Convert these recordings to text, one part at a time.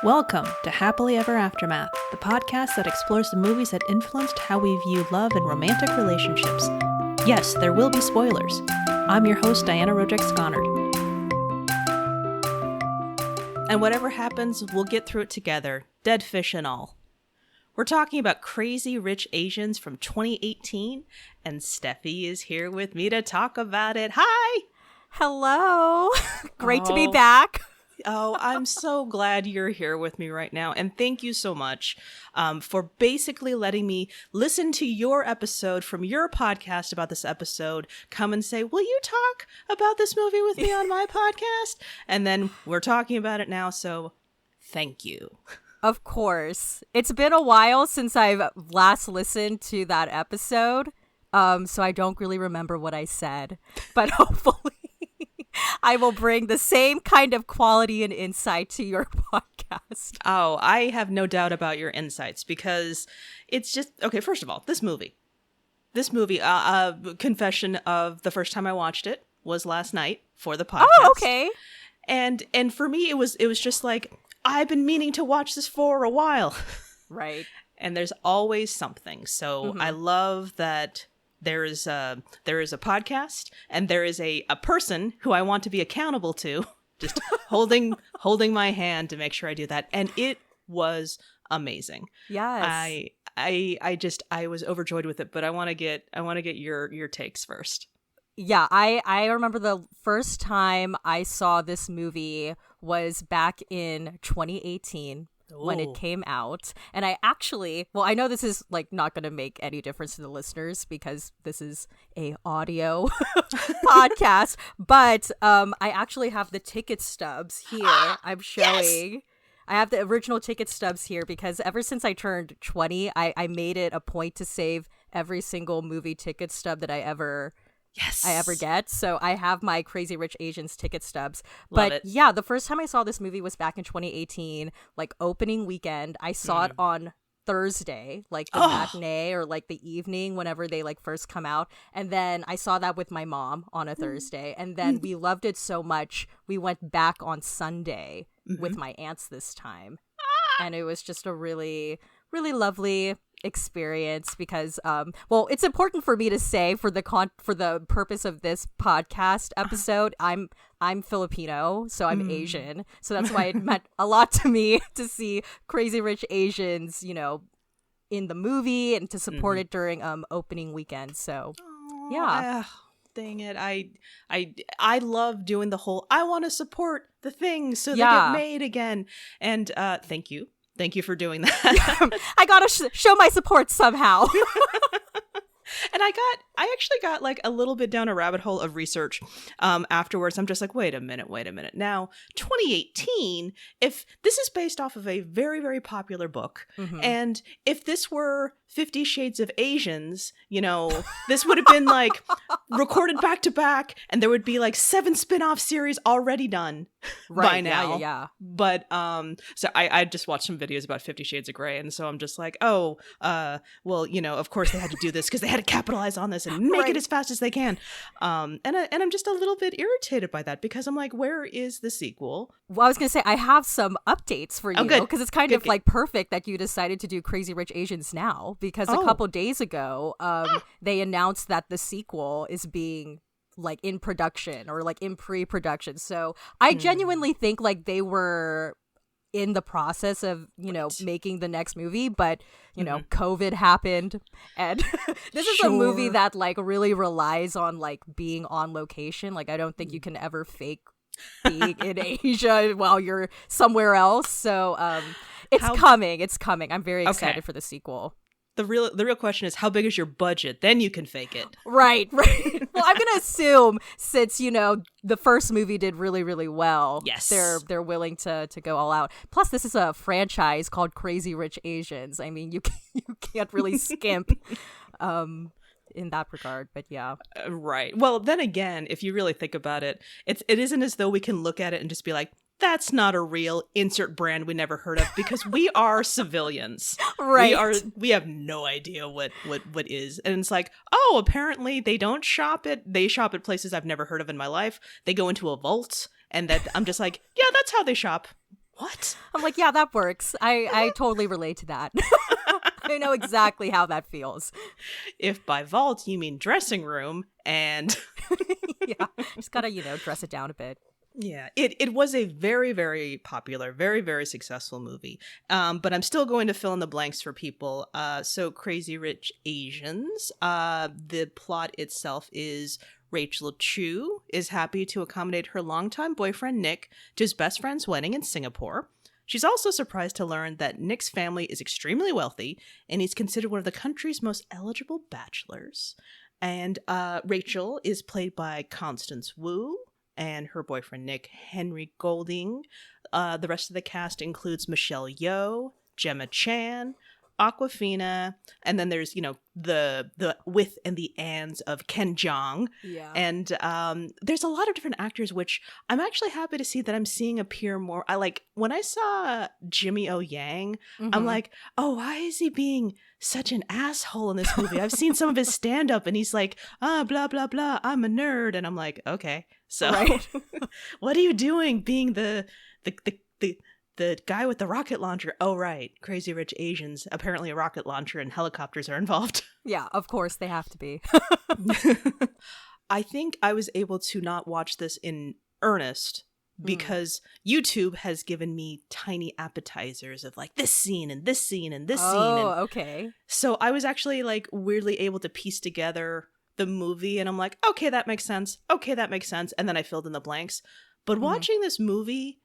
Welcome to Happily Ever Aftermath, the podcast that explores the movies that influenced how we view love and romantic relationships. Yes, there will be spoilers. I'm your host, Diana Rodriguez-Gonard. And whatever happens, we'll get through it together, dead fish and all. We're talking about Crazy Rich Asians from 2018, and Steffi is here with me to talk about it. Hi! Hello! Great to be back. Oh, I'm so glad you're here with me right now. And thank you so much for basically letting me listen to your episode from your podcast about this episode, come and say, will you talk about this movie with me on my podcast? And then we're talking about it now, so thank you. Of course. It's been a while since I've last listened to that episode, so I don't really remember what I said, but hopefully I will bring the same kind of quality and insight to your podcast. Oh, I have no doubt about your insights because it's just, okay, first of all, this movie, confession of the first time I watched it was last night for the podcast. Oh, okay. And for me, it was just like, I've been meaning to watch this for a while. Right. And there's always something. So I love that there is a podcast and there is a person who I want to be accountable to, just holding my hand to make sure I do that. And it was amazing. Yes. I was overjoyed with it, but I want to get your takes first. Yeah, I remember the first time I saw this movie was back in 2018. When it came out. And I actually, well, I know this is like not going to make any difference to the listeners because this is a audio podcast, but I actually have the ticket stubs here. I'm showing. Yes! I have the original ticket stubs here because ever since I turned 20, I made it a point to save every single movie ticket stub that I ever get. So I have my Crazy Rich Asians ticket stubs. Love but it. Yeah, the first time I saw this movie was back in 2018, like opening weekend. I saw it on Thursday, like the matinee or like the evening whenever they like first come out. And then I saw that with my mom on a Thursday. And then we loved it so much, we went back on Sunday with my aunts this time. And it was just a really, really lovely experience because well, it's important for me to say for the purpose of this podcast episode, I'm Filipino, so I'm Asian, so that's why it meant a lot to me to see Crazy Rich Asians, you know, in the movie and to support it during opening weekend. So yeah. Dang it. I love doing the whole I want to support the things so they get made again. And thank you. Thank you for doing that. I gotta show my support somehow. And I actually got like a little bit down a rabbit hole of research afterwards. I'm just like, wait a minute. Now, 2018, if this is based off of a very, very popular book, and if this were 50 Shades of Asians, you know, this would have been like recorded back to back, and there would be like 7 spin-off series already done by now. Yeah. But so I just watched some videos about 50 Shades of Grey, and so I'm just like, well, you know, of course they had to do this because they had to capitalize on this and make it as fast as they can. And I'm just a little bit irritated by that because I'm like, where is the sequel? Well, I was going to say, I have some updates for you because it's kind of like perfect that you decided to do Crazy Rich Asians now because a couple days ago, they announced that the sequel is being like in production or like in pre-production. So I genuinely think like they were in the process of, you know, making the next movie, but, you know, COVID happened. And this is a movie that like really relies on like being on location. Like, I don't think you can ever fake being in Asia while you're somewhere else. So it's coming. I'm very excited for the sequel. The real question is, how big is your budget? Then you can fake it. Right. Well, I'm gonna assume since, you know, the first movie did really, really well, yes, they're willing to go all out. Plus, this is a franchise called Crazy Rich Asians. I mean, you can't really skimp in that regard. But yeah, right. Well, then again, if you really think about it, it isn't as though we can look at it and just be like, that's not a real insert brand we never heard of, because we are civilians. Right. We have no idea what is. And it's like, oh, apparently they shop at places I've never heard of in my life. They go into a vault, and that I'm just like, yeah, that's how they shop. What? I'm like, yeah, that works. I totally relate to that. I know exactly how that feels. If by vault you mean dressing room and Yeah, just gotta, dress it down a bit. yeah, it was a very, very popular, very, very successful movie. But I'm still going to fill in the blanks for people. So Crazy Rich Asians, the plot itself is Rachel Chu is happy to accommodate her longtime boyfriend Nick to his best friend's wedding in Singapore. She's also surprised to learn that Nick's family is extremely wealthy and he's considered one of the country's most eligible bachelors. And Rachel is played by Constance Wu, and her boyfriend Nick, Henry Golding. The rest of the cast includes Michelle Yeoh, Gemma Chan, Awkwafina, and then there's the with and the ands of Ken Jeong. Yeah. And there's a lot of different actors, which I'm actually happy to see that I'm seeing appear more. I like when I saw Jimmy O Yang, I'm like, oh, why is he being such an asshole in this movie? I've seen some of his stand up and he's like, blah blah blah, I'm a nerd, and I'm like, okay, so right. what are you doing being the guy with the rocket launcher? Oh, right. Crazy Rich Asians. Apparently a rocket launcher and helicopters are involved. Yeah, of course they have to be. I think I was able to not watch this in earnest because YouTube has given me tiny appetizers of like this scene and this scene and this scene. Oh, okay. So I was actually like weirdly able to piece together the movie and I'm like, okay, that makes sense. Okay, that makes sense. And then I filled in the blanks. But watching this movie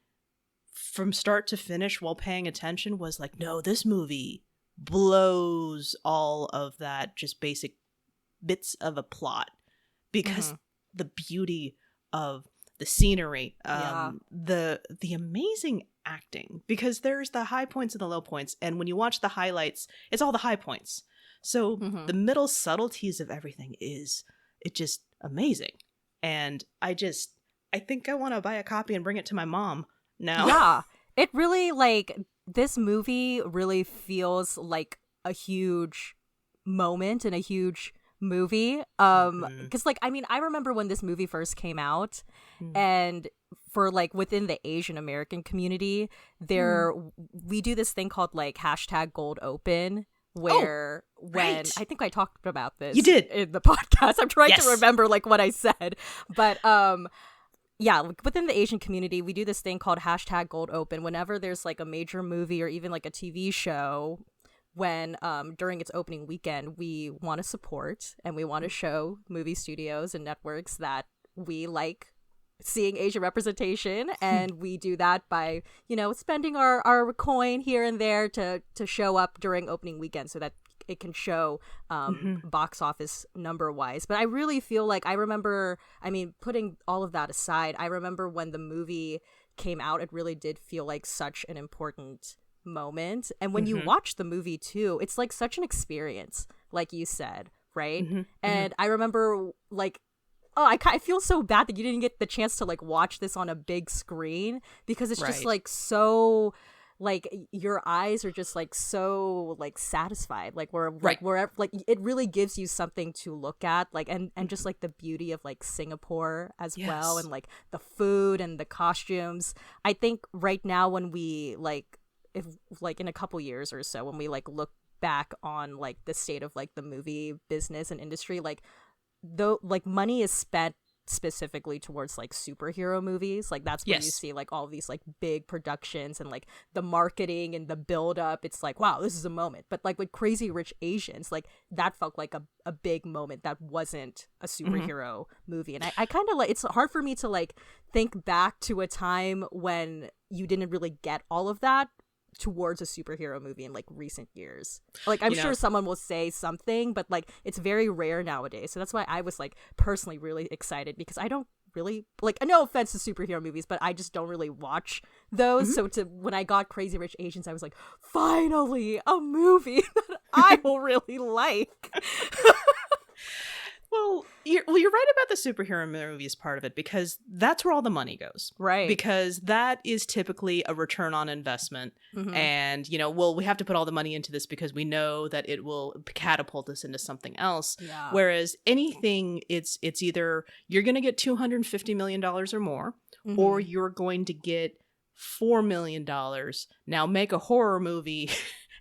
from start to finish while paying attention was like, no, this movie blows all of that just basic bits of a plot because the beauty of the scenery, the amazing acting, because there's the high points and the low points, and when you watch the highlights, it's all the high points. So the middle subtleties of everything is just amazing. And I think I want to buy a copy and bring it to my mom now. Yeah, it really, like, this movie really feels like a huge moment and a huge movie. Because, like, I mean, I remember when this movie first came out, and for, like, within the Asian American community, we do this thing called, like, #GoldOpen, where when I think I talked about this you did in the podcast. I'm trying to remember like what I said, but yeah, within the Asian community, we do this thing called #GoldOpen whenever there's like a major movie or even like a TV show. When during its opening weekend, we want to support and we want to show movie studios and networks that we like seeing Asian representation, and we do that by, spending our coin here and there to show up during opening weekend so that it can show box office number wise. But I really feel like putting all of that aside, I remember when the movie came out, it really did feel like such an important moment. And when you watch the movie too, it's like such an experience, like you said, right? And I remember like, I feel so bad that you didn't get the chance to like watch this on a big screen, because it's just like so like your eyes are just like so like satisfied, like wherever like it really gives you something to look at, like and just like the beauty of like Singapore as well, and like the food and the costumes. I think right now when we like, if like in a couple years or so, when we like look back on like the state of like the movie business and industry, like though like money is spent specifically towards like superhero movies, like that's where you see like all these like big productions and like the marketing and the build up. It's like, wow, this is a moment. But like with Crazy Rich Asians, like that felt like a big moment that wasn't a superhero movie. And I kind of like, it's hard for me to like think back to a time when you didn't really get all of that towards a superhero movie in like recent years. Like I'm sure someone will say something, but like it's very rare nowadays. So that's why I was like personally really excited, because I don't really like, no offense to superhero movies, but I just don't really watch those. So when I got Crazy Rich Asians, I was like, finally a movie that I will really like. Well, you're right about the superhero movies part of it, because that's where all the money goes. Right. Because that is typically a return on investment. And, we have to put all the money into this because we know that it will catapult us into something else. Yeah. Whereas anything, it's either you're going to get $250 million or more, or you're going to get $4 million. Now make a horror movie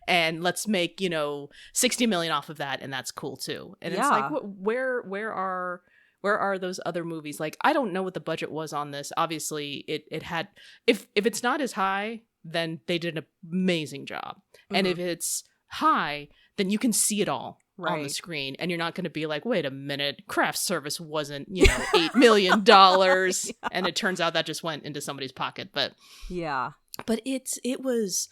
and let's make, you know, 60 million off of that, and that's cool too. And it's like, where are those other movies? Like, I don't know what the budget was on this. Obviously, it had, if it's not as high, then they did an amazing job. And if it's high, then you can see it all on the screen, and you're not going to be like, wait a minute, craft service wasn't, you know, $8 million. And it turns out that just went into somebody's pocket. But it was,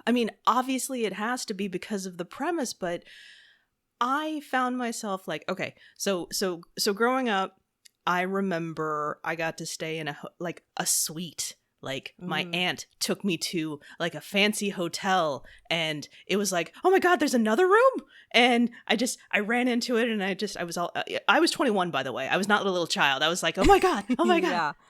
I mean, obviously it has to be because of the premise, but I found myself like, okay, so growing up, I remember I got to stay in a suite. Like, my aunt took me to, like, a fancy hotel, and it was like, oh my God, there's another room? And I ran into it, and I was 21, by the way. I was not a little child. I was like, oh my God,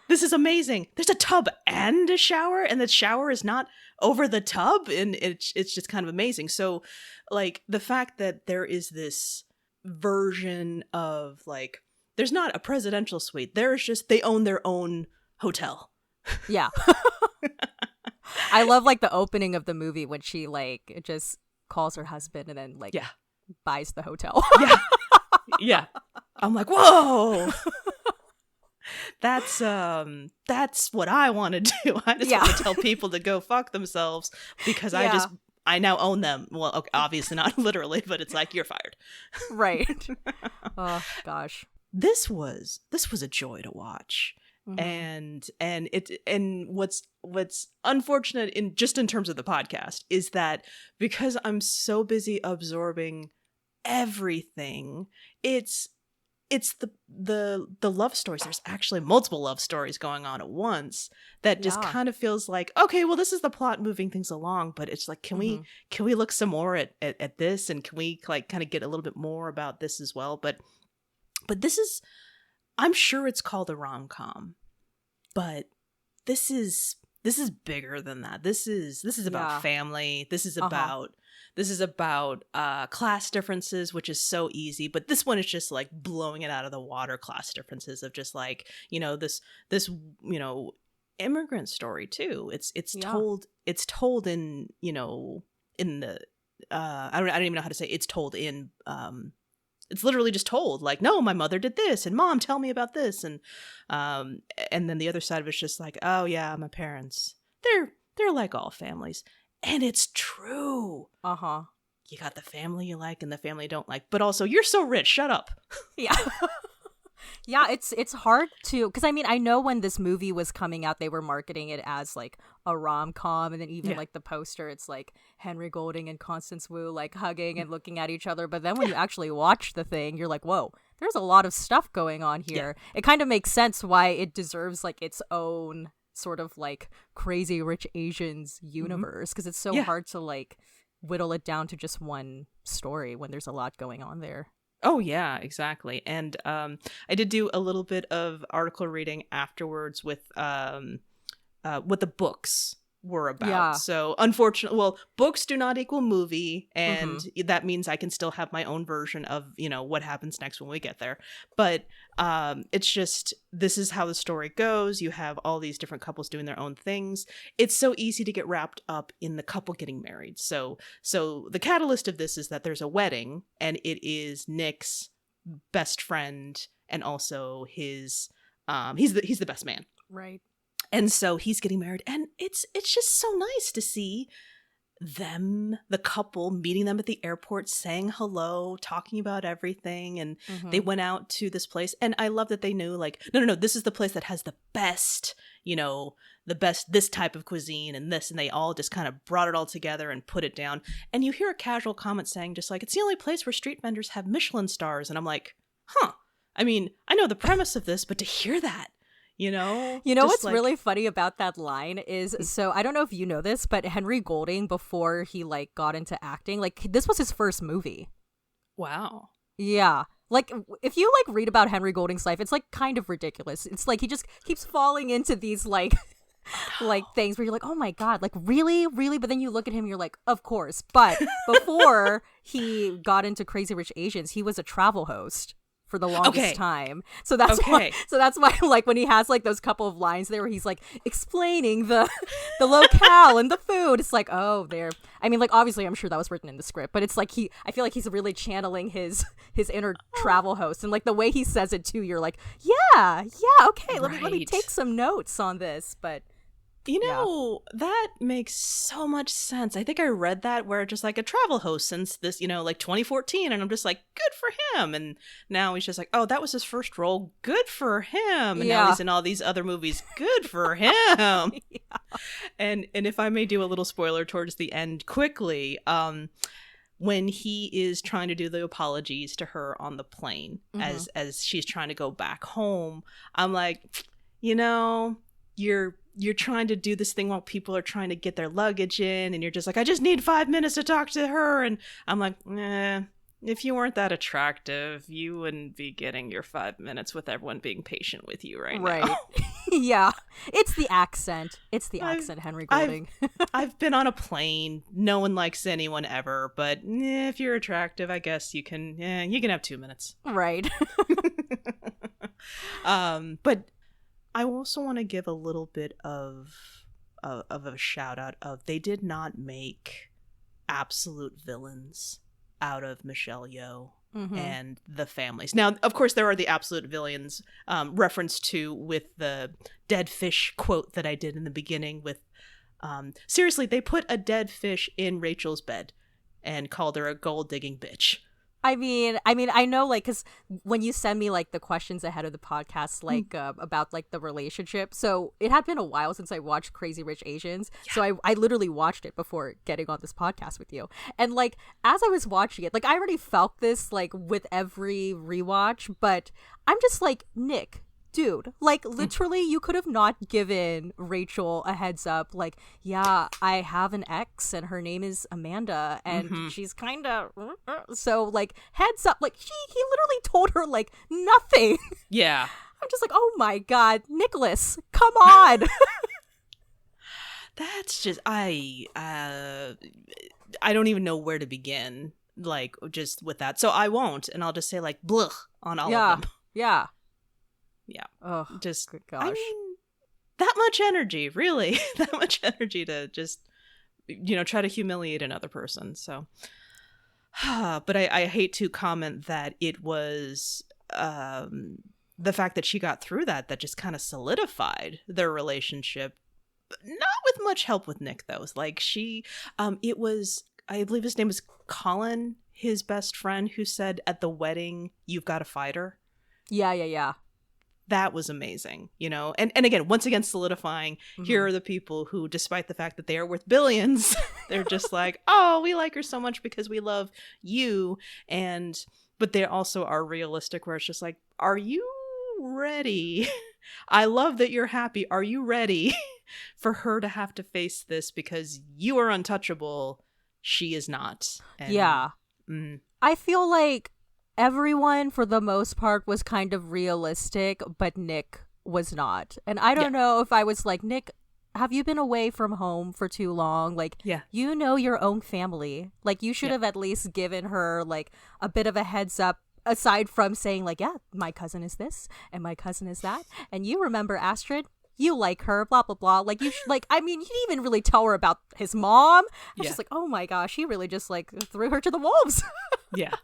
this is amazing. There's a tub and a shower, and the shower is not over the tub, and it's just kind of amazing. So, like, the fact that there is this version of, like, there's not a presidential suite. There's just, they own their own hotel. Yeah. I love, like, the opening of the movie when she, like, just calls her husband and then, like, buys the hotel. Yeah. I'm like, whoa. That's what I want to do. I just want to tell people to go fuck themselves because I now own them. Well, okay, obviously not literally, but it's like, you're fired. Right. Oh gosh. This was a joy to watch. And what's unfortunate in terms of the podcast is that because I'm so busy absorbing everything, it's the love stories. There's actually multiple love stories going on at once that just kind of feels like, okay, well, this is the plot moving things along, but it's like, can we look some more at this, and can we, like, kind of get a little bit more about this as well? But this is, I'm sure it's called a rom-com, but this is bigger than that. This is about family. This is about class differences, which is so easy. But this one is just like blowing it out of the water. Class differences of just like, you know, this you know, immigrant story too. It's told in, you know, in the I don't even know how to say it's told in it's literally just told like, no, my mother did this, and mom, tell me about this, and then the other side of it's just like, oh yeah, my parents, they're like all families, and it's true. You got the family you like and the family you don't like, but also you're so rich, shut up. Yeah. Yeah, it's hard to, because I mean, I know when this movie was coming out, they were marketing it as like a rom-com, and then even like the poster, it's like Henry Golding and Constance Wu like hugging and looking at each other. But then when you actually watch the thing, you're like, whoa, there's a lot of stuff going on here. It kind of makes sense why it deserves like its own sort of like Crazy Rich Asians universe, because it's so hard to like whittle it down to just one story when there's a lot going on there. Oh, yeah, exactly. And I did do a little bit of article reading afterwards with what the books were about. Yeah. So unfortunately, well, books do not equal movie, and that means I can still have my own version of, you know, what happens next when we get there. But it's just, this is how the story goes. You have all these different couples doing their own things. It's so easy to get wrapped up in the couple getting married. So the catalyst of this is that there's a wedding, and it is Nick's best friend, and also his he's the best man. Right. And so he's getting married, and it's just so nice to see them, the couple, meeting them at the airport, saying hello, talking about everything, and they went out to this place. And I love that they knew, like, no, this is the place that has the best, you know, this type of cuisine and this, and they all just kind of brought it all together and put it down. And you hear a casual comment saying just like, it's the only place where street vendors have Michelin stars. And I'm like, huh. I mean, I know the premise of this, but to hear that, you know what's like, really funny about that line is, so I don't know if you know this, but Henry Golding, before he like got into acting, like this was his first movie. Wow. Yeah. Like if you like read about Henry Golding's life, it's like kind of ridiculous. It's like he just keeps falling into these like like things where you're like, oh my God, like really? But then you look at him and you're like, of course. But before he got into Crazy Rich Asians, he was a travel host for the longest Okay. time. So that's Okay. why like when he has like those couple of lines there where he's like explaining the locale and the food, it's like, oh, there. I mean, like obviously I'm sure that was written in the script, but it's like I feel like he's really channeling his inner travel host, and like the way he says it too, you're like, yeah, okay, let me Right. take some notes on this. But You know, that makes so much sense. I think I read that where just like a travel host since this, like 2014. And I'm just like, good for him. And now he's just like, oh, that was his first role. Good for him. And now he's in all these other movies. Good for him. Yeah. And if I may do a little spoiler towards the end quickly, when he is trying to do the apologies to her on the plane as she's trying to go back home, I'm like, you're trying to do this thing while people are trying to get their luggage in, and you're just like, I just need 5 minutes to talk to her. And I'm like, if you weren't that attractive, you wouldn't be getting your 5 minutes with everyone being patient with you right now. Yeah. It's the accent. Henry Golding. I've been on a plane. No one likes anyone ever, but if you're attractive, I guess you can have 2 minutes. Right. But I also want to give a little bit of a shout out of they did not make absolute villains out of Michelle Yeoh and the families. Now, of course, there are the absolute villains referenced to with the dead fish quote that I did in the beginning with seriously, they put a dead fish in Rachel's bed and called her a gold digging bitch. I mean, I know, like, because when you send me, like, the questions ahead of the podcast, like, about, like, the relationship, so it had been a while since I watched Crazy Rich Asians, so I literally watched it before getting on this podcast with you, and, like, as I was watching it, like, I already felt this, like, with every rewatch, but I'm just like, Nick, dude, like, literally, you could have not given Rachel a heads up, like, yeah, I have an ex and her name is Amanda and she's kind of so, like, heads up, like, he literally told her, like, nothing. Yeah. I'm just like, oh my god, Nicholas, come on. That's just I don't even know where to begin, like, just with that, so I won't, and I'll just say, like, blech on all of them. Yeah. Oh, just good gosh. I mean, that much energy, really. That much energy to just, try to humiliate another person. So, but I hate to comment that it was the fact that she got through that just kind of solidified their relationship. Not with much help with Nick, though. Like it was, I believe his name was Colin, his best friend, who said at the wedding, "You've got to fight her." Yeah. That was amazing, and again, once again, solidifying, here are the people who, despite the fact that they are worth billions, they're just like, oh, we like her so much because we love you. But they also are realistic where it's just like, are you ready? I love that you're happy. Are you ready for her to have to face this because you are untouchable? She is not. And, yeah. I feel like everyone, for the most part, was kind of realistic, but Nick was not. And I don't know if I was like, Nick, have you been away from home for too long? Like, you know your own family. Like, you should have at least given her, like, a bit of a heads up, aside from saying, like, yeah, my cousin is this, and my cousin is that. And you remember Astrid? You like her, blah, blah, blah. Like, you like, I mean, you didn't even really tell her about his mom. I was just like, oh my gosh, he really just, like, threw her to the wolves. Yeah.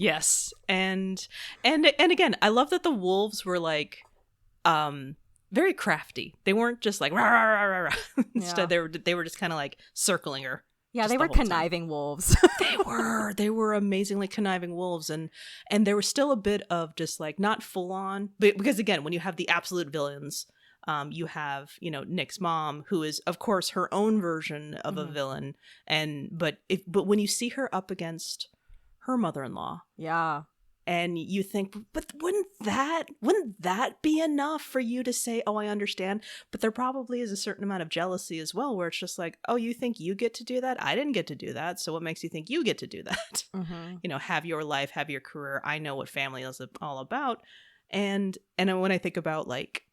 Yes, and again, I love that the wolves were like, very crafty. They weren't just like rah, rah, rah, rah, rah. Instead, they were just kind of like circling her. Yeah, they were conniving wolves. They were amazingly conniving wolves, and there was still a bit of just like not full on, but because again, when you have the absolute villains, you have Nick's mom, who is of course her own version of a villain, but when you see her up against her mother-in-law, and you think, but wouldn't that be enough for you to say, oh, I understand? But there probably is a certain amount of jealousy as well, where it's just like, oh, you think you get to do that? I didn't get to do that, so what makes you think you get to do that? Have your life, have your career. I know what family is all about. And when I think about like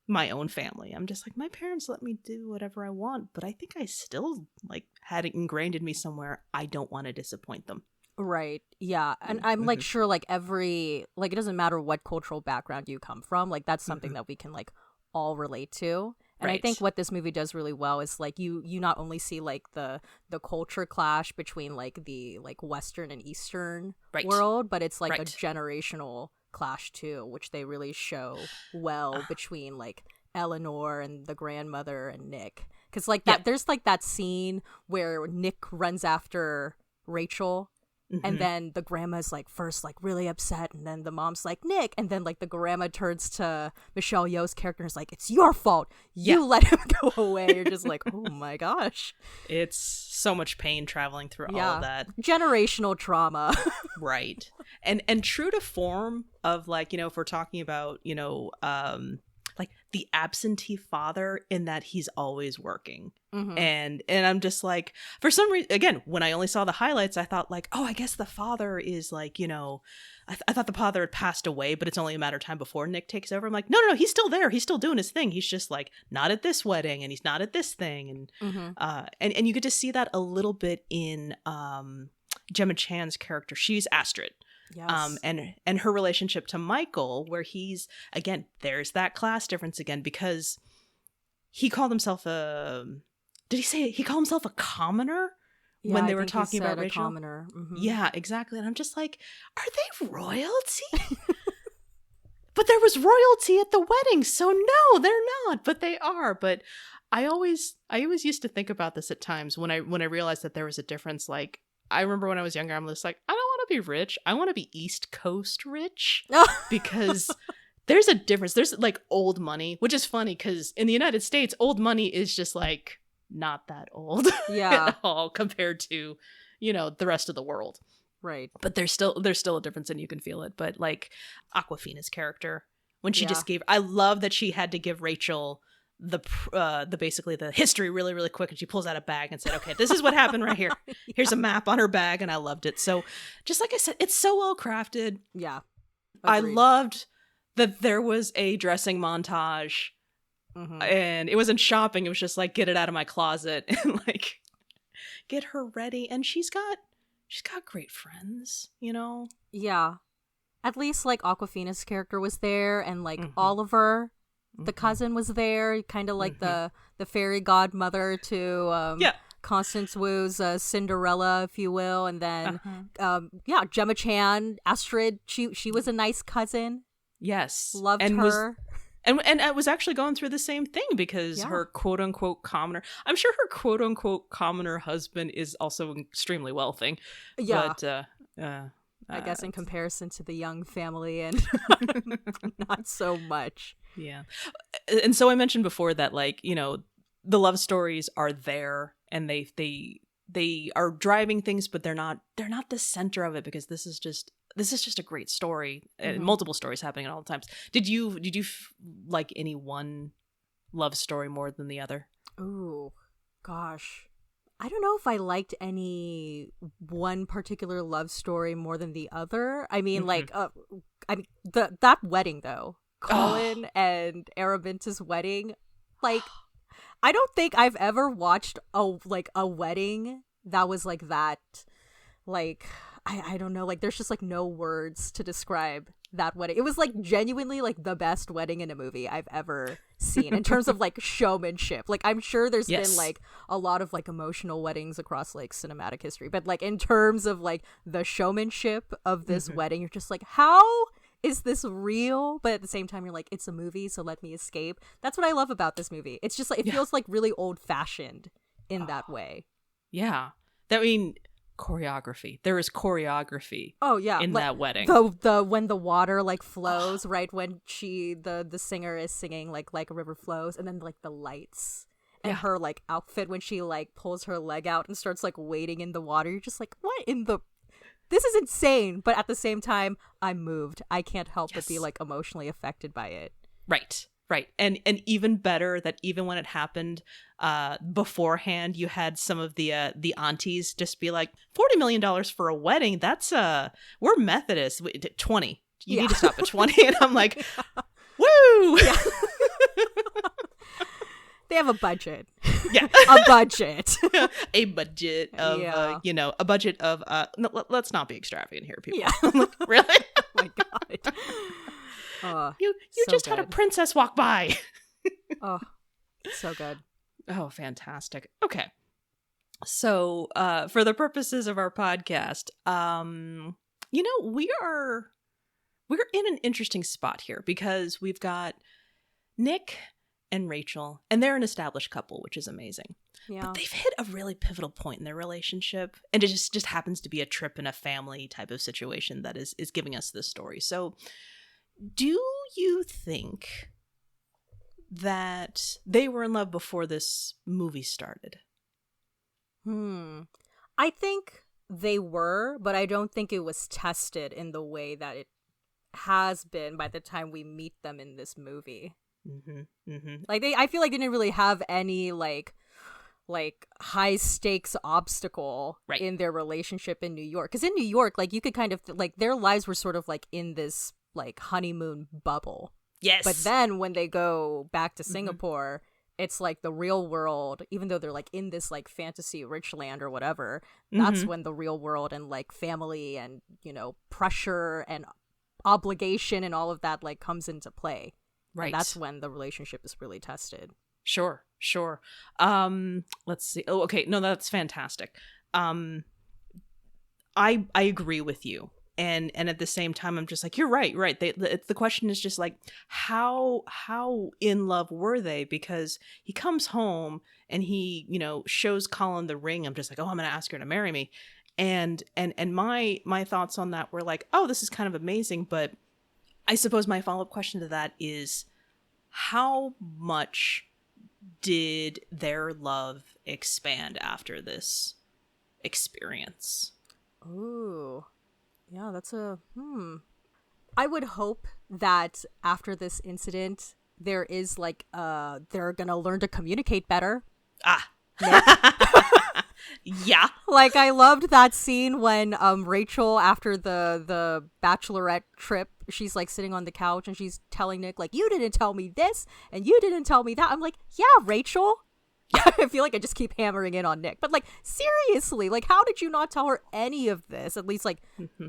my own family, I'm just like, my parents let me do whatever I want, but I think I still like had it ingrained in me somewhere, I don't want to disappoint them. Right. Yeah. And I'm like sure like every like it doesn't matter what cultural background you come from, like that's something that we can like all relate to. And I think what this movie does really well is like you not only see like the culture clash between like the like Western and Eastern world, but it's like a generational clash too, which they really show well between like Eleanor and the grandmother and Nick. Because like that there's like that scene where Nick runs after Rachel. And then the grandma's like first like really upset, and then the mom's like Nick, and then like the grandma turns to Michelle Yeoh's character and is like, it's your fault, you let him go away. You're just like, oh my gosh, it's so much pain traveling through all of that generational trauma. Right. And true to form of like, you know, if we're talking about, you know, like the absentee father in that he's always working. And I'm just like, for some reason, again, when I only saw the highlights, I thought like, oh, I guess the father is like, you know, I thought the father had passed away, but it's only a matter of time before Nick takes over. I'm like, no, he's still there. He's still doing his thing. He's just like not at this wedding and he's not at this thing. And you get to see that a little bit in Gemma Chan's character. She's Astrid. Yes. And her relationship to Michael, where he's, again, there's that class difference again, because he called himself did he say he called himself a commoner when they were talking about Rachel? Commoner. Yeah, exactly. And I'm just like, are they royalty? But there was royalty at the wedding, so no, they're not, but they are. But I always used to think about this at times when I realized that there was a difference. Like, I remember when I was younger, I'm just like, I don't want to be rich. I want to be East Coast rich, because there's a difference. There's like old money, which is funny because in the United States, old money is just like not that old at all compared to, you know, the rest of the world. Right. But there's still a difference and you can feel it. But like Awkwafina's character, when she just gave, I love that she had to give Rachel the basically the history really, really quick, and she pulls out a bag and said, okay, this is what happened right here. Here's a map on her bag, and I loved it. So just like I said, it's so well crafted. Yeah. I Agreed. loved that there was a dressing montage. And it wasn't shopping, it was just like, get it out of my closet and like get her ready. And she's got great friends, you know? Yeah. At least like Awkwafina's character was there, and like Oliver, the cousin, was there, kind of like the fairy godmother to Constance Wu's Cinderella, if you will. And then Gemma Chan, Astrid, she was a nice cousin. Yes. Loved her. And I was actually going through the same thing, because her quote unquote commoner, I'm sure her quote unquote commoner husband is also extremely wealthy. Yeah. But I guess in comparison to the Young family, and not so much. Yeah. And so I mentioned before that, like, you know, the love stories are there and they are driving things, but they're not the center of it, because this is just a great story, and multiple stories happening at all times. Did you like any one love story more than the other? Ooh, gosh. I don't know if I liked any one particular love story more than the other. I mean, like, that wedding though, Colin and Aravinta's wedding. Like, I don't think I've ever watched a wedding that was like that. Like, I don't know, like there's just like no words to describe that wedding. It was like genuinely like the best wedding in a movie I've ever seen in terms of like showmanship. Like, I'm sure there's been like a lot of like emotional weddings across like cinematic history, but like in terms of like the showmanship of this wedding, you're just like, how is this real? But at the same time, you're like, it's a movie, so let me escape. That's what I love about this movie. It's just like, it feels like really old fashioned in that way. Yeah. I mean, choreography. There is choreography. Oh yeah, in that wedding. The when the water like flows, right when the singer is singing like a river flows, and then like the lights and her like outfit when she like pulls her leg out and starts like wading in the water. You're just like, what in the? This is insane. But at the same time, I'm moved. I can't help but be like emotionally affected by it. Right. And even better that even when it happened beforehand, you had some of the aunties just be like, $40 million for a wedding, that's we're Methodists. 20. You need to stop at 20. And I'm like, woo! Yeah. They have a budget. Yeah. A budget. A budget of, a budget of, no, let's not be extravagant here, people. Yeah. Really? Oh my God. You so just had a good. princess walk by. Oh, so good. Oh, fantastic. Okay. So, for the purposes of our podcast, we're in an interesting spot here because we've got Nick and Rachel, and they're an established couple, which is amazing. Yeah. But they've hit a really pivotal point in their relationship, and it just happens to be a trip in a family type of situation that is giving us this story. So, do you think that they were in love before this movie started? I think they were, but I don't think it was tested in the way that it has been by the time we meet them in this movie. Like I feel like they didn't really have any like high stakes obstacle in their relationship in New York. Because in New York, like you could kind of like their lives were sort of like in this like honeymoon bubble. Yes. But then when they go back to Singapore, it's like the real world, even though they're like in this like fantasy rich land or whatever, that's when the real world and like family and, pressure and obligation and all of that like comes into play. Right. And that's when the relationship is really tested. Sure. Let's see. Oh, okay. No, that's fantastic. I agree with you. And at the same time, I'm just like, you're right. The question is just like, how in love were they? Because he comes home and he, shows Colin the ring. I'm just like, oh, I'm going to ask her to marry me. And my thoughts on that were like, oh, this is kind of amazing. But I suppose my follow-up question to that is, how much did their love expand after this experience? Ooh. Yeah, that's I would hope that after this incident, there is like, they're gonna learn to communicate better. Yeah. Like, I loved that scene when Rachel, after the bachelorette trip, she's like sitting on the couch and she's telling Nick, like, you didn't tell me this and you didn't tell me that. I'm like, yeah, Rachel. I feel like I just keep hammering in on Nick. But, like, seriously, like, how did you not tell her any of this? At least, like,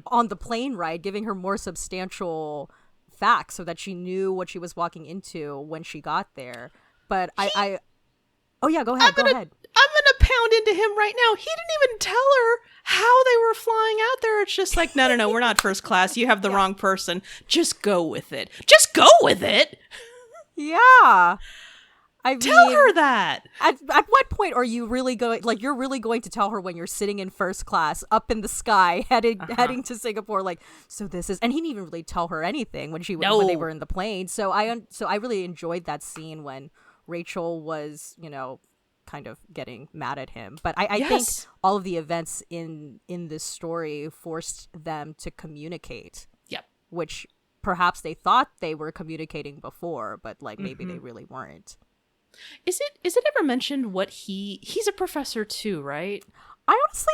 on the plane ride, giving her more substantial facts so that she knew what she was walking into when she got there. But Oh, yeah, go ahead. I'm going to pound into him right now. He didn't even tell her how they were flying out there. It's just like, no, we're not first class. You have the wrong person. Just go with it. Just go with it. Yeah. Tell her that. At what point are you really going, like, you're really going to tell her when you're sitting in first class up in the sky heading to Singapore, like, so this is, and he didn't even really tell her anything when when they were in the plane. So I really enjoyed that scene when Rachel was, kind of getting mad at him. But I think all of the events in this story forced them to communicate. Yep. Which perhaps they thought they were communicating before, but like maybe they really weren't. Is it ever mentioned what he's a professor too, right? I honestly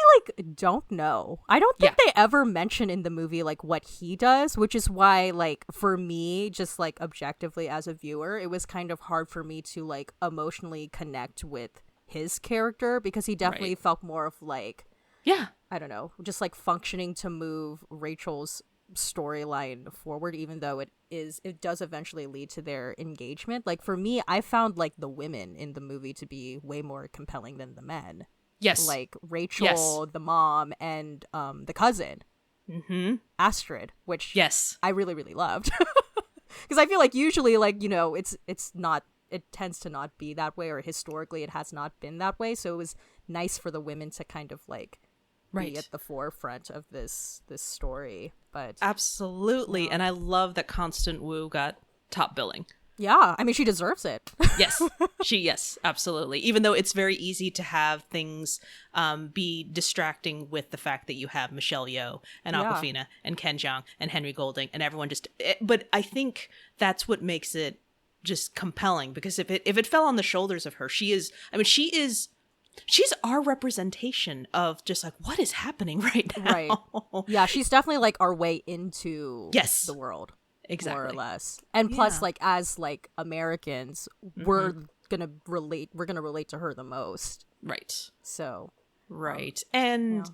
don't know. I don't think they ever mention in the movie like what he does, which is why like for me, just like objectively as a viewer, it was kind of hard for me to like emotionally connect with his character because he definitely felt more of like, I don't know, just like functioning to move Rachel's storyline forward, even though it does eventually lead to their engagement. Like for me, I found like the women in the movie to be way more compelling than the men. Yes. Like Rachel, the mom, and the cousin, Astrid, which I really, really loved. Because I feel like usually, like, it tends to not be that way, or historically it has not been that way. So it was nice for the women to kind of like be at the forefront of this story. But absolutely. And I love that Constance Wu got top billing. Yeah, I mean, she deserves it. Yes, absolutely. Even though it's very easy to have things be distracting with the fact that you have Michelle Yeoh and Awkwafina and Ken Jeong and Henry Golding and everyone but I think that's what makes it just compelling, because if it fell on the shoulders of her, she's our representation of just like what is happening right now. Right. Yeah, she's definitely like our way into the world. Exactly. More or less. And plus, like, as like Americans, we're we're gonna relate to her the most. Right. So right. And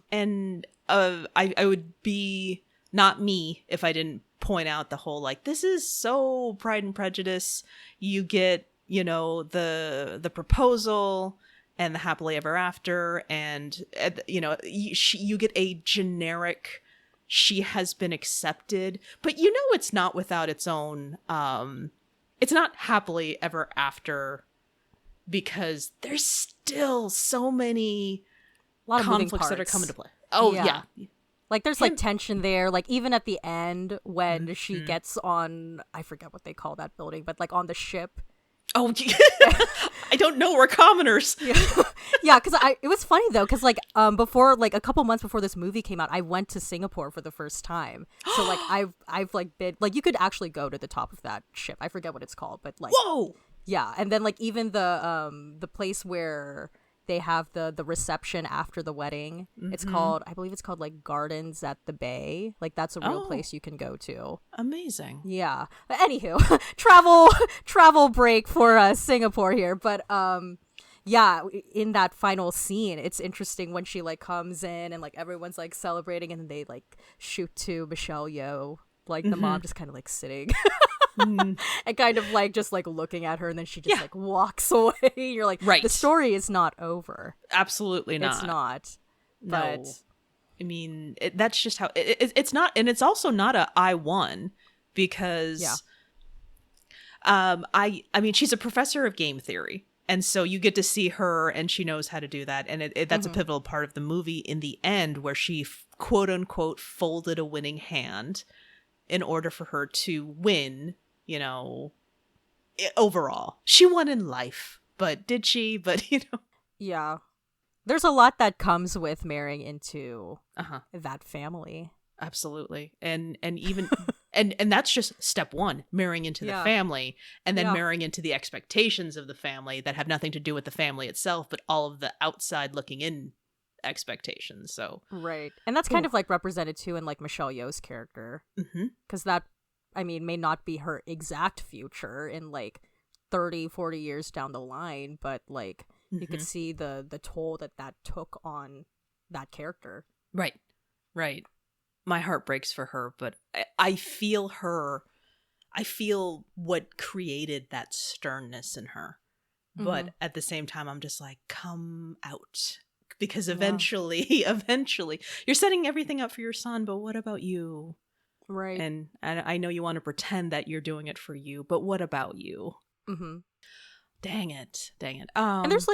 I would be not me if I didn't point out the whole, like, this is so Pride and Prejudice. You get, the proposal and the happily ever after, and you get a generic, she has been accepted, but it's not without its own it's not happily ever after, because there's still so many conflicts that are coming to play. Oh yeah. Like, there's like tension there. Like, even at the end when she gets on, I forget what they call that building, but like on the ship. Oh, I don't know. We're commoners. Yeah, because it was funny though, because like before, like a couple months before this movie came out, I went to Singapore for the first time. So like I've like been, like, you could actually go to the top of that ship. I forget what it's called, but like, whoa, yeah. And then like even the place where they have the reception after the wedding, it's called, I believe it's called like Gardens at the Bay. Like, that's a real place you can go to. Amazing. Yeah. But anywho, travel break for Singapore here. But yeah, in that final scene, it's interesting when she like comes in and like everyone's like celebrating, and then they like shoot to Michelle Yeoh, like the mom just kind of like sitting. And kind of like just like looking at her, and then she just like walks away. You're like, right, the story is not over. Absolutely not. It's not. No. But I mean, that's just how it's not. And it's also not a I won, because I mean, she's a professor of game theory, and so you get to see her, and she knows how to do that, and that's a pivotal part of the movie in the end, where she quote unquote folded a winning hand in order for her to win, overall. She won in life, but did she? But, yeah. There's a lot that comes with marrying into that family. Absolutely. And even, and that's just step one, marrying into the family, and then marrying into the expectations of the family that have nothing to do with the family itself, but all of the outside looking in expectations. So right, and that's kind of like represented too in like Michelle Yeoh's character, because that, I mean, may not be her exact future in like 30-40 years down the line, but like you could see the toll that took on that character. Right My heart breaks for her, but I feel her. I feel what created that sternness in her, but at the same time I'm just like, come out. Because eventually you're setting everything up for your son, but what about you? Right. And I know you want to pretend that you're doing it for you, but what about you? Dang it. And there's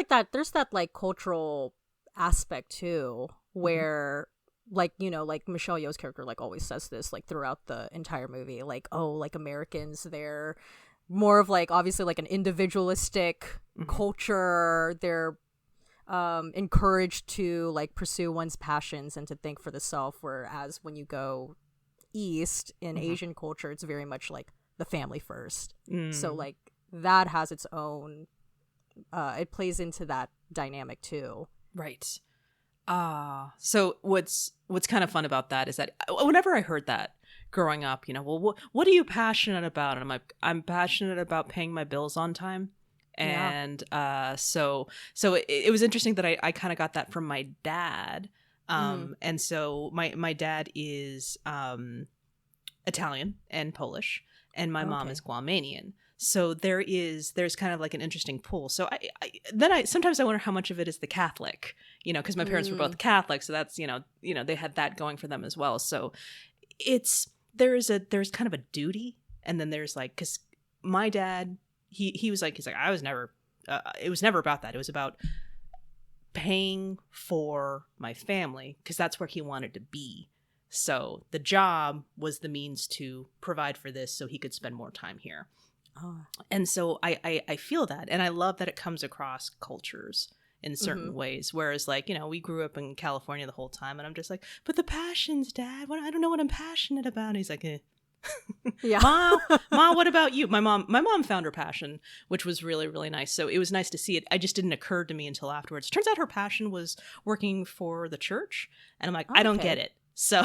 that like cultural aspect too, where like, like Michelle Yeoh's character like always says this like throughout the entire movie, like, oh, like Americans, they're more of like obviously like an individualistic culture. They're encouraged to like pursue one's passions and to think for the self, whereas when you go east in Asian culture, it's very much like the family first. So like that has its own it plays into that dynamic too. Right. So what's kind of fun about that is that whenever I heard that growing up, well, what are you passionate about? And I'm like, I'm passionate about paying my bills on time. And so it was interesting that I kind of got that from my dad. And so my dad is Italian and Polish, and my mom is Guamanian. So there's kind of like an interesting pull. So I sometimes I wonder how much of it is the Catholic, because my parents were both Catholic, so that's they had that going for them as well. So there's kind of a duty, and then there's like, because my dad. He was like, I was never, it was never about that. It was about paying for my family, because that's where he wanted to be. So the job was the means to provide for this so he could spend more time here. And so I feel that. And I love that it comes across cultures in certain ways. Whereas like, we grew up in California the whole time, and I'm just like, but the passions, Dad, I don't know what I'm passionate about. And he's like, yeah. Mom, what about you? My mom found her passion, which was really, really nice. So it was nice to see it. I just didn't occur to me until afterwards. Turns out her passion was working for the church, and I'm like, I don't get it. So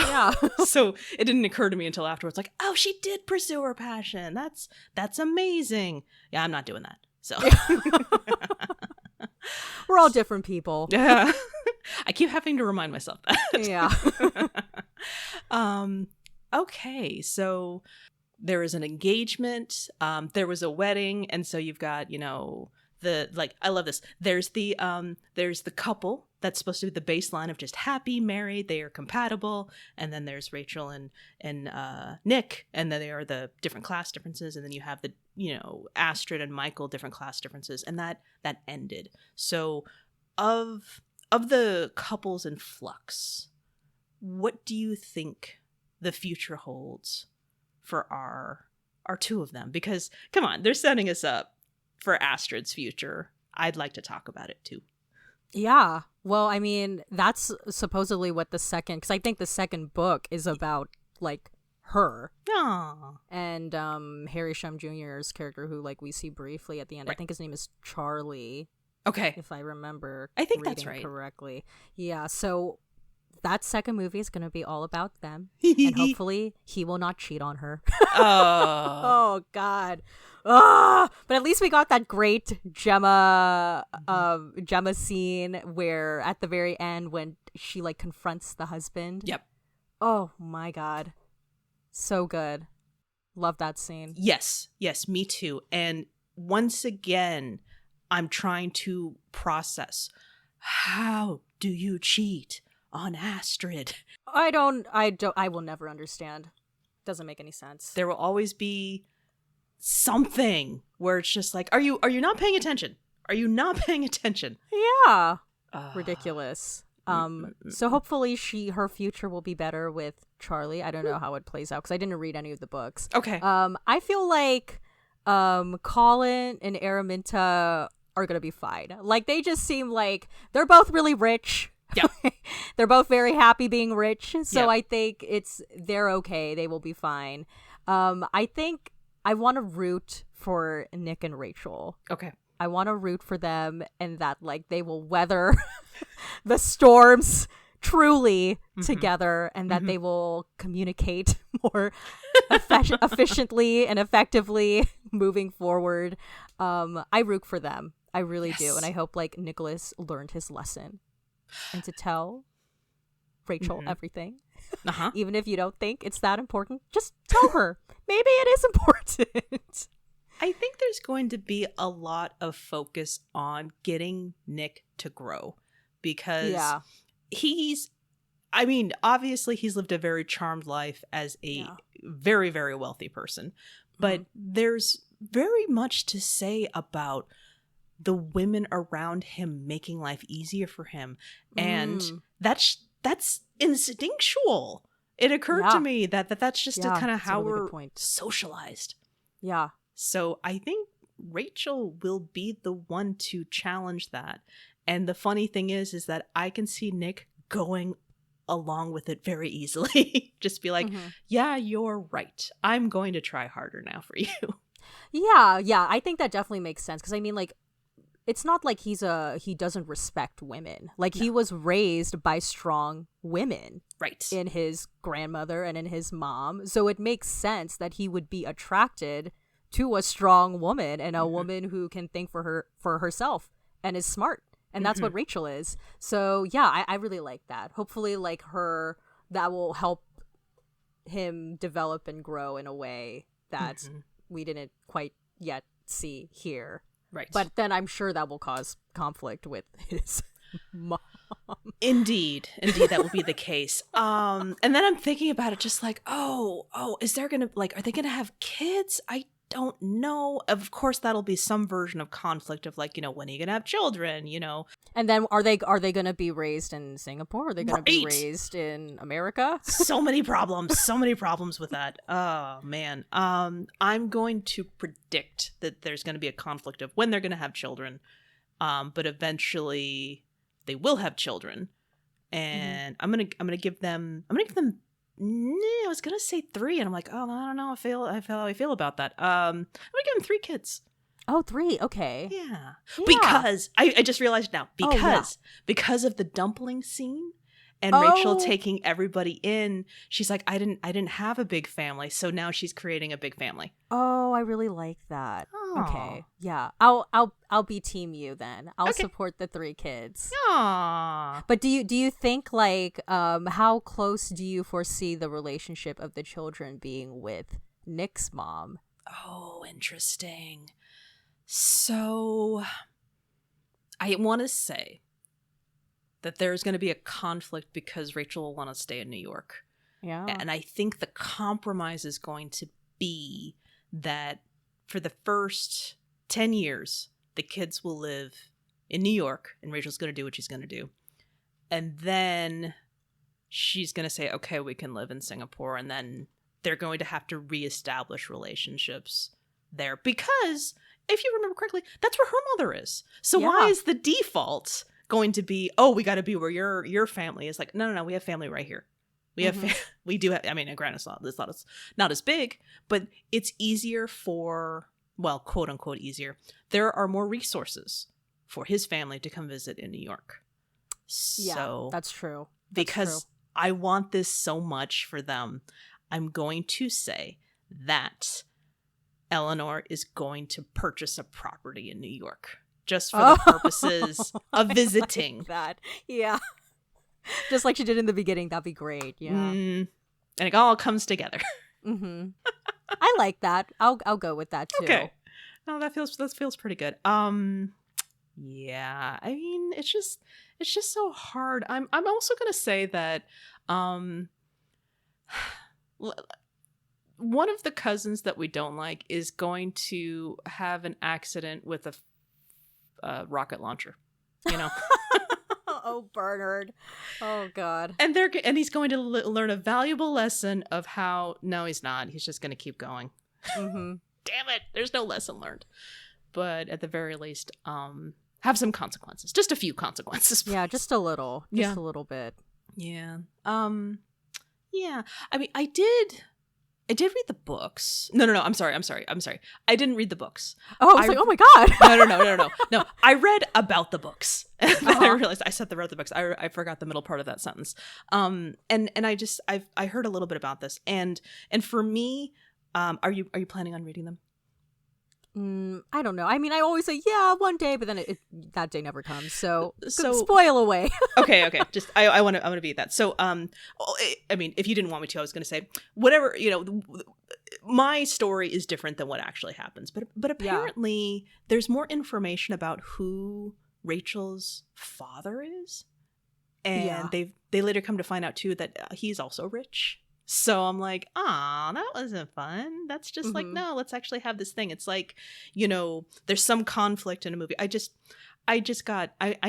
so it didn't occur to me until afterwards. Like, oh, she did pursue her passion. That's amazing. Yeah, I'm not doing that. So we're all different people. Yeah. I keep having to remind myself that. Yeah. Okay, so there is an engagement, there was a wedding, and so you've got, I love this. There's the couple that's supposed to be the baseline of just happy, married, they are compatible, and then there's Rachel and Nick, and then they are the different class differences, and then you have the, Astrid and Michael, different class differences, and that ended. So of the couples in flux, what do you think the future holds for our two of them? Because come on, they're setting us up for Astrid's future. I'd like to talk about it too. Yeah. Well, I mean, that's supposedly what because I think the second book is about like her. Aww. And Harry Shum Jr.'s character, who like we see briefly at the end. Right. I think his name is Charlie. Okay. If I remember I think that's right. correctly. Yeah, so that second movie is going to be all about them. And hopefully he will not cheat on her. Oh, God. But at least we got that great Gemma scene where at the very end when she like confronts the husband. Yep. Oh, my God. So good. Love that scene. Yes, me too. And once again, I'm trying to process, how do you cheat on Astrid? I will never understand. Doesn't make any sense. There will always be something where it's just like, are you not paying attention? Are you not paying attention? Yeah. Ridiculous. So hopefully her future will be better with Charlie. I don't know how it plays out because I didn't read any of the books. Okay. I feel like Colin and Araminta are gonna be fine. Like they just seem like they're both really rich. Yeah. They're both very happy being rich. So yep. I think they're okay. They will be fine. I think I want to root for Nick and Rachel. Okay. I want to root for them and that like they will weather the storms truly together and that they will communicate more efficiently and effectively moving forward. I root for them. I really do. And I hope like Nicholas learned his lesson and to tell Rachel everything. Even if you don't think it's that important, just tell her. Maybe it is important. I think there's going to be a lot of focus on getting Nick to grow because obviously he's lived a very charmed life as a very, very wealthy person, but there's very much to say about the women around him making life easier for him. And that's instinctual. It occurred to me that's just kind of how we're socialized. Yeah. So I think Rachel will be the one to challenge that. And the funny thing is that I can see Nick going along with it very easily. Just be like, yeah, you're right. I'm going to try harder now for you. Yeah. I think that definitely makes sense. Because I mean, like, it's not like he doesn't respect women. Like he was raised by strong women. Right. In his grandmother and in his mom. So it makes sense that he would be attracted to a strong woman and a woman who can think for herself and is smart. And that's what Rachel is. So yeah, I really like that. Hopefully like that will help him develop and grow in a way that we didn't quite yet see here. Right. But then I'm sure that will cause conflict with his mom. Indeed, that will be the case. And then I'm thinking about it just like, is there gonna are they gonna have kids? I don't know. Of course, that'll be some version of conflict of like, when are you gonna have children? And then are they gonna be raised in Singapore? Are they gonna be raised in America? So many problems with that. Oh man. I'm going to predict that there's gonna be a conflict of when they're gonna have children. But eventually they will have children, and I'm gonna give them. I was gonna say 3, and I'm like, oh, I don't know. How I feel about that. I'm gonna give them 3 kids. Oh, 3. Okay. Yeah. Because I just realized now because of the dumpling scene and Rachel taking everybody in. She's like, I didn't have a big family, so now she's creating a big family. Oh, I really like that. Aww. Okay, yeah, I'll be team you then. I'll support the 3 kids. Aww. But do you think like how close do you foresee the relationship of the children being with Nick's mom? Oh, interesting. So I want to say that there's going to be a conflict because Rachel will want to stay in New York. Yeah. And I think the compromise is going to be that for the first 10 years, the kids will live in New York and Rachel's going to do what she's going to do. And then she's going to say, okay, we can live in Singapore. And then they're going to have to reestablish relationships there because if you remember correctly, that's where her mother is. So why is the default going to be, oh, we got to be where your family is? Like, no, we have family right here. We have, we do have, I mean, granted, it's not as big, but it's easier for, well, quote unquote, easier. There are more resources for his family to come visit in New York. So that's true. Because I want this so much for them, I'm going to say that Eleanor is going to purchase a property in New York just for the purposes of visiting. That, yeah. Just like she did in the beginning. That'd be great. Yeah. And it all comes together. I like that. I'll go with that too. Okay. Oh, that feels pretty good. Yeah. I mean, it's just so hard. I'm also gonna say that one of the cousins that we don't like is going to have an accident with a rocket launcher. You know. Oh, Bernard. Oh, God. And he's going to learn a valuable lesson of how, no, he's not. He's just going to keep going. Damn it. There's no lesson learned. But at the very least, have some consequences. Just a few consequences. Yeah, just a little. Just a little bit. Yeah. Yeah. I mean, I did read the books. No. I'm sorry. I didn't read the books. Oh, I was like, oh my God. No. I read about the books. And then I realized I said the books. I forgot the middle part of that sentence. And I heard a little bit about this. And for me, are you planning on reading them? I don't know. I mean, I always say, yeah, one day, but then that day never comes. So spoil away. Okay. Just I want to be that. So I mean, if you didn't want me to, I was going to say whatever. You know, my story is different than what actually happens. But apparently, there's more information about who Rachel's father is, and they later come to find out too that he's also rich. So I'm like, that wasn't fun. That's just like, no, let's actually have this thing. It's like, you know, there's some conflict in a movie. I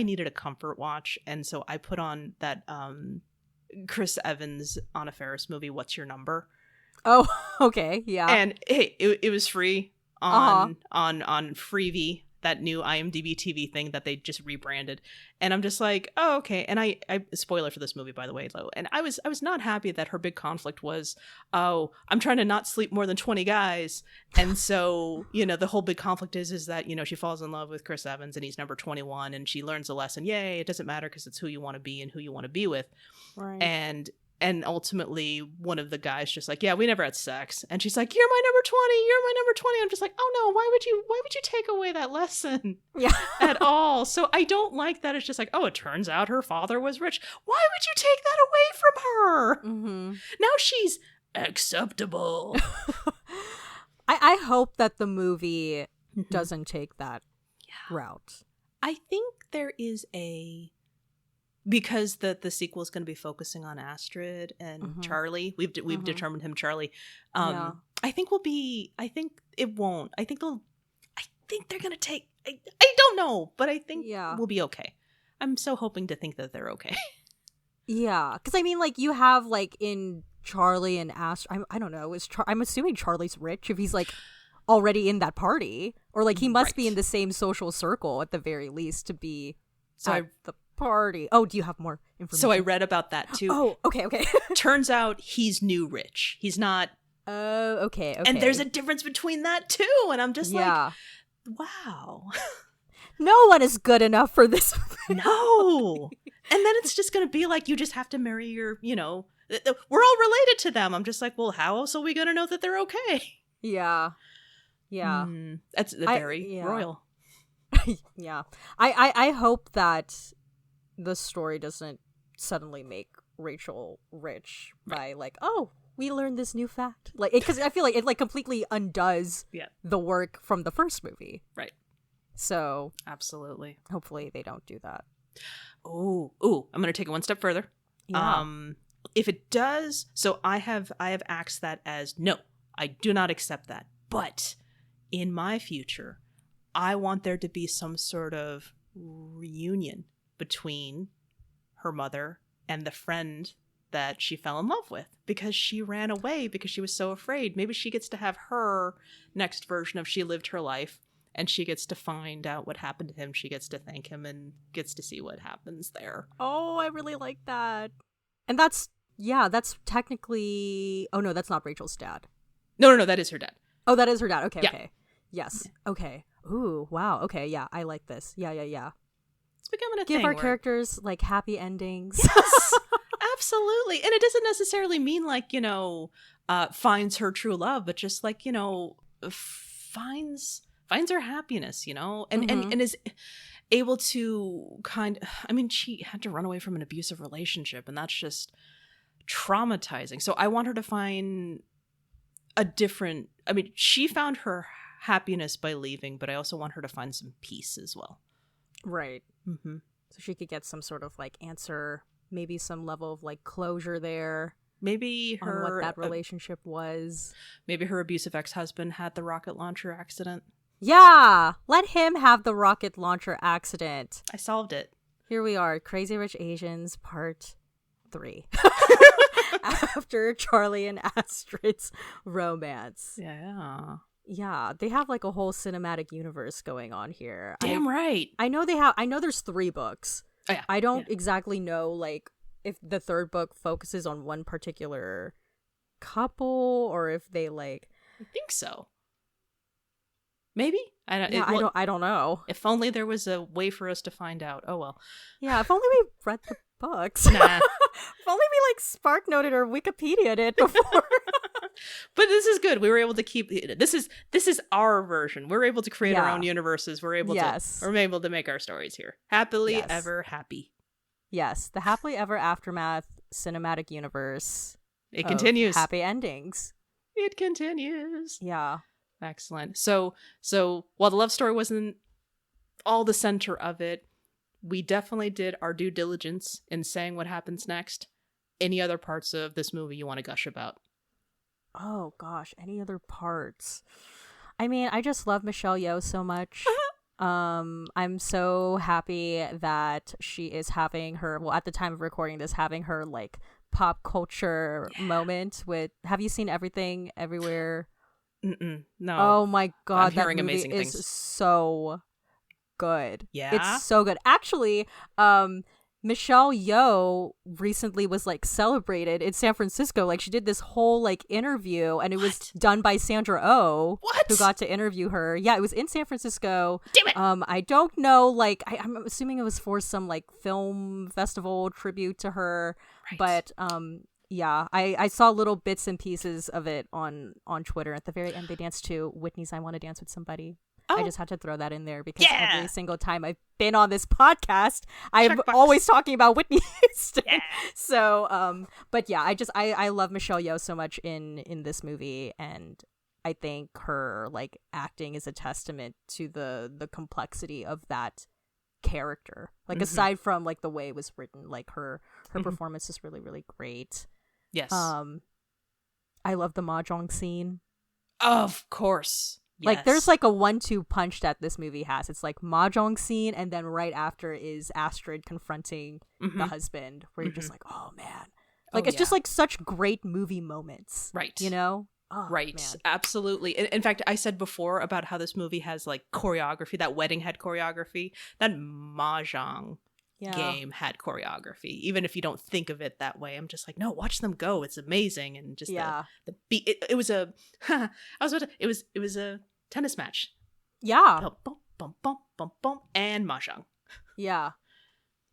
needed a comfort watch. And so I put on that Chris Evans Anna Faris movie, What's Your Number? Oh, okay. Yeah. And hey, it was free on Freevee, that new IMDb TV thing that they just rebranded. And I'm just like, oh, okay. And I spoiler for this movie, by the way, though. And I was not happy that her big conflict was, oh, I'm trying to not sleep more than 20 guys. And so, you know, the whole big conflict is that, you know, she falls in love with Chris Evans and he's number 21 and she learns a lesson. Yay, it doesn't matter because it's who you want to be and who you want to be with. Right. And ultimately, one of the guys just like, yeah, we never had sex. And she's like, you're my number 20. You're my number 20. I'm just like, oh no, why would you take away that lesson at all? So I don't like that. It's just like, oh, it turns out her father was rich. Why would you take that away from her? Now she's acceptable. I hope that the movie doesn't take that route. I think there is because the sequel is going to be focusing on Astrid and Charlie. We've determined him Charlie. I think it won't. I think they're going to take, I don't know, but I think we'll be okay. I'm so hoping to think that they're okay. Yeah. Cause I mean, like you have like in Charlie and Astrid, I don't know. I'm assuming Charlie's rich if he's like already in that party, or like he must be in the same social circle at the very least to be at the party. Oh, do you have more information? So I read about that too. Oh, okay. Turns out he's new rich. He's not. Oh, okay. And there's a difference between that too. And I'm just like, wow. No one is good enough for this No. And then it's just going to be like, you just have to marry your, we're all related to them. I'm just like, well, how else are we going to know that they're okay? Yeah. Yeah. That's very royal. Yeah. I hope that the story doesn't suddenly make Rachel rich by like, oh, we learned this new fact. Like, because I feel like it like completely undoes the work from the first movie. Right. So absolutely. Hopefully they don't do that. I'm going to take it one step further. Yeah. If it does, so I have axed that as no, I do not accept that. But in my future, I want there to be some sort of reunion between her mother and the friend that she fell in love with, because she ran away because she was so afraid. Maybe she gets to have her next version of she lived her life, and she gets to find out what happened to him. She gets to thank him and gets to see what happens there. Oh, I really like that. And that's technically... Oh, no, that's not Rachel's dad. No, that is her dad. Oh, that is her dad. Okay, yeah. Okay. Yes. Yeah. Okay. Ooh, wow. Okay, yeah, I like this. Yeah. It's becoming a thing. Give our where... characters, like, happy endings. Yes! Absolutely. And it doesn't necessarily mean, like, finds her true love, but just, like, finds her happiness, and is able to she had to run away from an abusive relationship, and that's just traumatizing. So I want her to find she found her happiness by leaving, but I also want her to find some peace as well. Right. Mm-hmm. So she could get some sort of like answer, maybe some level of like closure there. Maybe on what that relationship was. Maybe her abusive ex-husband had the rocket launcher accident. Yeah, let him have the rocket launcher accident. I solved it. Here we are, Crazy Rich Asians Part 3. After Charlie and Astrid's romance. Yeah, they have like a whole cinematic universe going on here. Damn right. I know there's 3 books. Oh, yeah. I don't exactly know like if the third book focuses on one particular couple or if they like... I think so. Maybe? I don't know. If only there was a way for us to find out. Oh well. Yeah, if only we read the books. Nah. If only we like Spark Noted or Wikipedia'd it before. But this is good. We were able to keep this is our version. We're able to create our own universes. We're able to make our stories here. Happily ever happy. Yes, the happily ever aftermath cinematic universe. It continues. Happy endings. It continues. Yeah. Excellent. So while the love story wasn't all the center of it, we definitely did our due diligence in saying what happens next. Any other parts of this movie you want to gush about? Oh gosh, any other parts? I mean, I just love Michelle Yeoh so much. I'm so happy that she is having her, well, at the time of recording this, having her like pop culture moment with, have you seen Everything Everywhere? No. Oh my god, I'm hearing that movie amazing is things. So good. Yeah, it's so good. Actually, Michelle Yeoh recently was like celebrated in San Francisco. Like she did this whole like interview, and it was done by Sandra Oh, who got to interview her. Yeah, it was in San Francisco. Damn it! I don't know. Like I'm assuming it was for some like film festival tribute to her, but yeah, I saw little bits and pieces of it on Twitter. At the very end, they danced to Whitney's "I Want to Dance with Somebody." Oh. I just had to throw that in there because every single time I've been on this podcast, I'm always talking about Whitney Houston. Yeah. So, but yeah, I love Michelle Yeoh so much in this movie, and I think her like acting is a testament to the complexity of that character. Like aside from like the way it was written, like her performance is really, really great. Yes. I love the Mahjong scene. Of course. Like there's like a 1-2 punch that this movie has. It's like Mahjong scene, and then right after is Astrid confronting the husband, where you're just like, oh man. Like it's just like such great movie moments. Right. You know? Oh, right. Man. Absolutely. In fact, I said before about how this movie has like choreography, that wedding had choreography, that Mahjong game had choreography. Even if you don't think of it that way, I'm just like, no, watch them go. It's amazing. And just the beat. It was a it was a tennis match. Yeah. Bum, bum, bum, bum, bum, bum, and Mahjong. Yeah.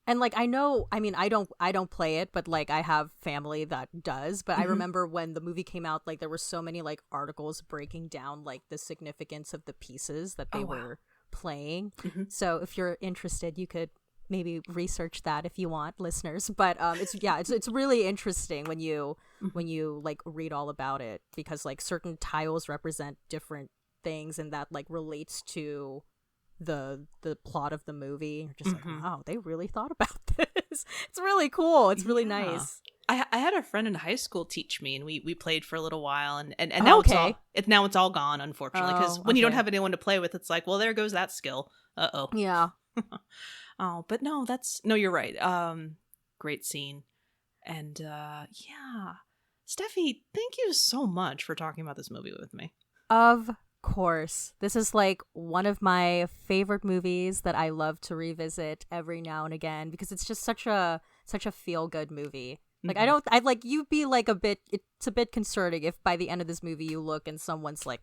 And like, I mean, I don't play it, but like I have family that does. But I remember when the movie came out, like there were so many like articles breaking down like the significance of the pieces that they were playing. So if you're interested, you could maybe research that if you want, listeners. But it's really interesting when you like read all about it, because like certain tiles represent different things, and that like relates to the plot of the movie. You're just like, wow, they really thought about this. It's really cool. It's really nice. I had a friend in high school teach me, and we played for a little while, and now it's all gone, unfortunately, because when you don't have anyone to play with, it's like, well, there goes that skill. Yeah. Oh, but no, you're right. Great scene. And Steffi, thank you so much for talking about this movie with me. Of course. This is like one of my favorite movies that I love to revisit every now and again, because it's just such a feel-good movie. Like you'd be like it's a bit concerning if by the end of this movie you look and someone's like,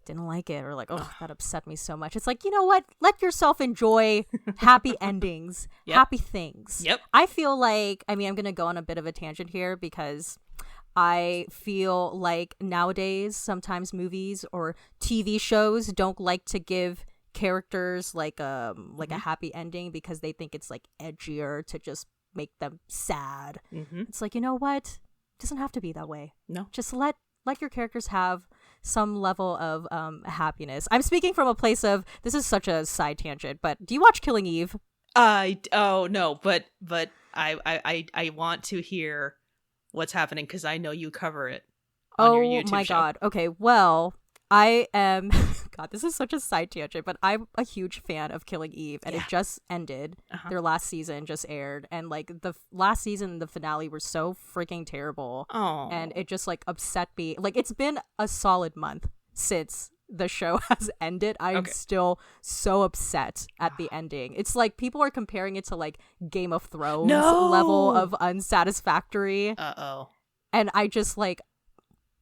didn't like it, or like, oh, that upset me so much. It's like, you know what? Let yourself enjoy happy endings, happy things. Yep. I feel like, I mean, I'm going to go on a bit of a tangent here, because I feel like nowadays sometimes movies or TV shows don't like to give characters like a happy ending, because they think it's like edgier to just make them sad. It's like, you know what? It doesn't have to be that way. No. Just let your characters have some level of happiness. I'm speaking from a place of, this is such a side tangent, but do you watch Killing Eve? No, but I want to hear what's happening, because I know you cover it on your YouTube show. Oh my God. Okay, well, I am God, this is such a side tangent, but I'm a huge fan of Killing Eve, and it just ended. Their last season just aired, and like the last season and the finale were so freaking terrible. And it just like upset me. Like, it's been a solid month since the show has ended. I'm still so upset at the ending. It's like people are comparing it to like Game of Thrones level of unsatisfactory. And I just like,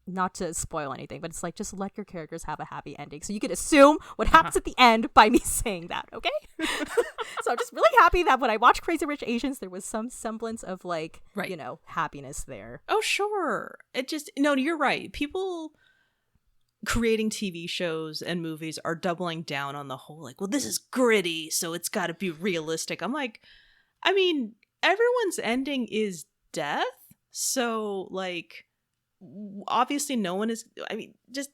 not to spoil anything, but it's like, just let your characters have a happy ending, so you can assume what happens at the end by me saying that, okay? So I'm just really happy that when I watched Crazy Rich Asians, there was some semblance of like, you know, happiness there. Oh, sure. It just, no, you're right. People creating TV shows and movies are doubling down on the whole, like, well, this is gritty, so it's got to be realistic. I'm like, I mean, everyone's ending is death, so like, obviously no one is, I mean, just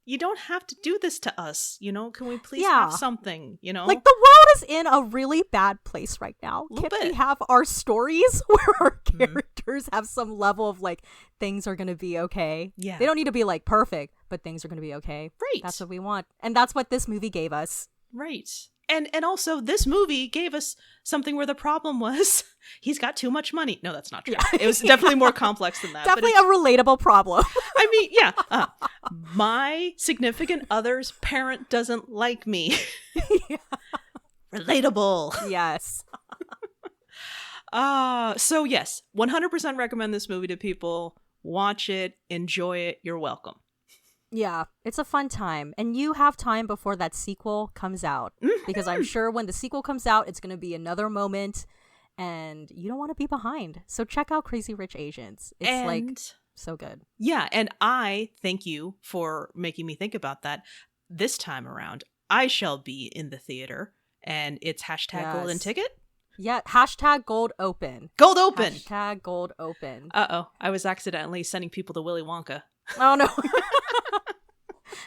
you don't have to do this to us, you know? Can we please have something, you know? Like, the world is in a really bad place right now. Can't we have our stories where our characters have some level of like, things are gonna be okay? Yeah, they don't need to be like perfect, but things are gonna be okay. Right. That's what we want, and that's what this movie gave us. Right. And also, this movie gave us something where the problem was he's got too much money. No, that's not true. Yeah. It was definitely more complex than that. Definitely a relatable problem. I mean, yeah. My significant other's parent doesn't like me. Relatable. Yes. So yes, 100% recommend this movie to people. Watch it. Enjoy it. You're welcome. Yeah, it's a fun time. And you have time before that sequel comes out. Because I'm sure when the sequel comes out, it's going to be another moment. And you don't want to be behind. So check out Crazy Rich Asians. It's like so good. Yeah, and I thank you for making me think about that. This time around, I shall be in the theater. And it's #golden ticket. Yeah, #gold open. Gold open. #gold open. Uh-oh, I was accidentally sending people to Willy Wonka. Oh, no.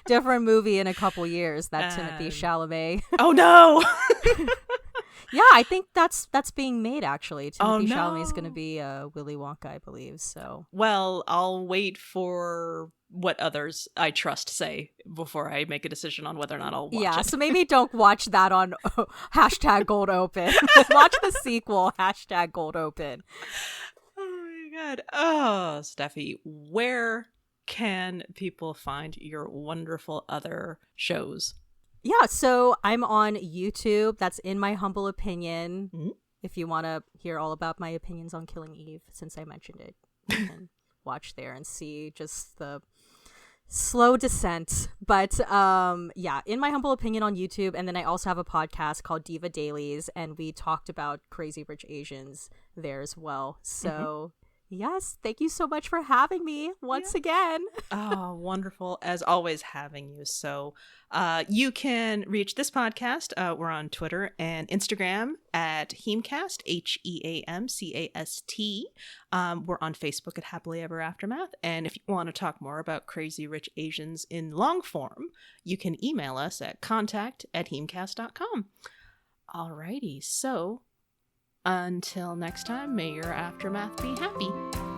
Different movie in a couple years, that Timothée Chalamet. Oh no. Yeah, I think that's being made, actually. Timothée Chalamet is going to be Willy Wonka, I believe. So, well, I'll wait for what others I trust say before I make a decision on whether or not I'll watch it. Yeah, so maybe don't watch that on #gold open. Watch the sequel, #gold open. Oh my God. Oh, Steffi, where can people find your wonderful other shows? Yeah, so I'm on YouTube. That's In My Humble Opinion. If you want to hear all about my opinions on Killing Eve, since I mentioned it, you can watch there and see just the slow descent, but yeah, in my humble opinion on YouTube, and then I also have a podcast called Diva Dailies, and we talked about Crazy Rich Asians there as well. So yes, thank you so much for having me once again. Oh, wonderful as always having you. So you can reach this podcast. We're on Twitter and Instagram at HEAMCast, HEAMCAST. We're on Facebook at Happily Ever Aftermath. And if you want to talk more about Crazy Rich Asians in long form, you can email us at contact@heamcast.com. Alrighty, so until next time, may your aftermath be happy.